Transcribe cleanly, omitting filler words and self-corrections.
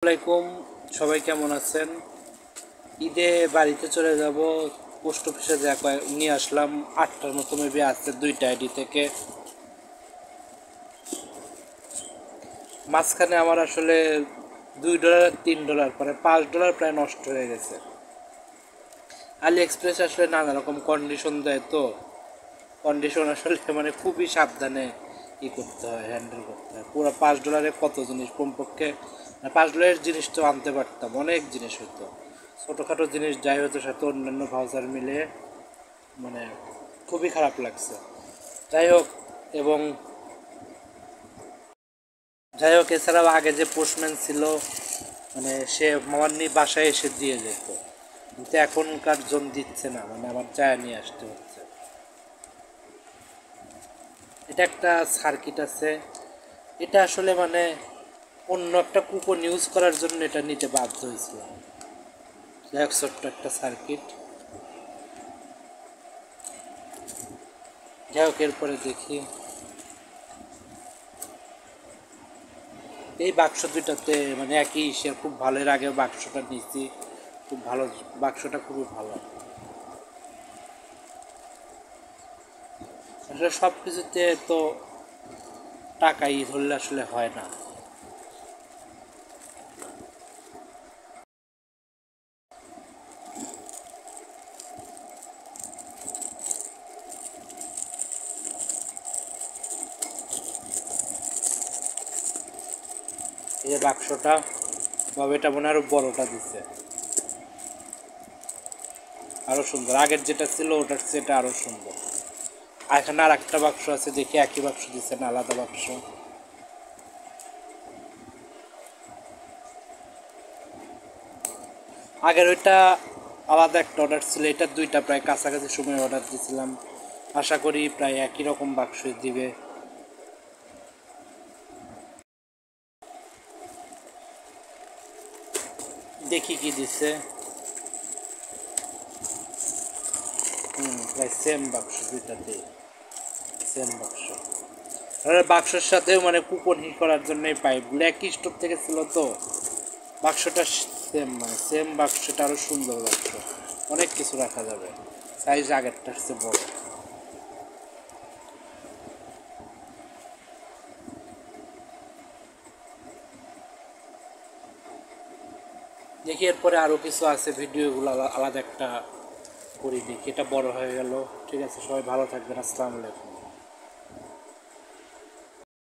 আলাইকুম, সবাই কেমন আছেন? ঈদে বাড়িতে চলে যাব। পোস্ট অফিসে যা নিয়ে আসলাম 8টার মতো মেবি আছে 2টা আইডি থেকে। মাঝখানে আমার আসলে $2 $3 পরে $5 প্রায় নষ্ট হয়ে গেছে। আলি এক্সপ্রেস আসলে নানা রকম কন্ডিশন দেয়, তো কন্ডিশন আসলে মানে খুবই সাবধানে করতে হয়, হ্যান্ডেল করতে হয়। পুরো $5 কত জিনিস, কমপক্ষে $5 জিনিস তো আনতে পারতাম, অনেক জিনিস হতো, ছোটোখাটো জিনিস যাই হতো সাথে অন্যান্য ভাউচার মিলে মানে খুবই খারাপ লাগছে। যাই হোক, এবং এছাড়াও আগে যে পোস্টম্যান ছিল মানে সে আমার বাসায় এসে দিয়ে যেত, কিন্তু এখনকার জন দিচ্ছে না, মানে আমার চায়া নিয়ে আসতে হচ্ছে। এটা একটা সার্কিট আছে, এটা আসলে মানে অন্য একটা কুপন ইউজ করার জন্য এটা নিতে বাধ্য হয়েছিলাম। এক ছোট্ট একটা সার্কিট। যাই হোক, এরপরে দেখি এই বাক্স দুইটাতে মানে একই সে খুব ভালো। এর আগে বাক্সটা নিয়েছি, খুব ভালো, বাক্সটা খুবই ভালো। আসলে সব কিছুতে তো টাকাই ধরলে আসলে হয় না। এই যে বাক্সটা, তবে এটা মনে আরো বড়টা দিচ্ছে, আরো সুন্দর। আগের যেটা ছিল ওটার সেটা আরো সুন্দর। আর এখানে আর একটা বাক্স আছে, দেখি একই বাক্স দিচ্ছে না আলাদা বাক্স। আগের ওইটা আলাদা একটা অর্ডার ছিল, এটা দুইটা প্রায় কাছাকাছি সময় অর্ডার দিয়েছিলাম। আশা করি প্রায় একই রকম বাক্সই দিবে। দেখি কি দিচ্ছে। প্রায় সেম বাক্স দুইটাতে, সেম বাক্স। আর বাক্সের সাথেও মানে কুপন করার জন্যই পাই, ব্ল্যাক স্টোর থেকে ছিল তো বাক্সটা সেম, মানে সেম বাক্সটা আরও সুন্দর বাক্স, অনেক কিছু রাখা যাবে। সাইজ আগেরটার চেয়ে বড়। দেখি এরপরে আরও কিছু আছে, ভিডিওগুলো আলাদা একটা করি, দেখি। এটা বড় হয়ে গেল। ঠিক আছে, সবাই ভালো থাকবেন। আসসালামু আলাইকুম।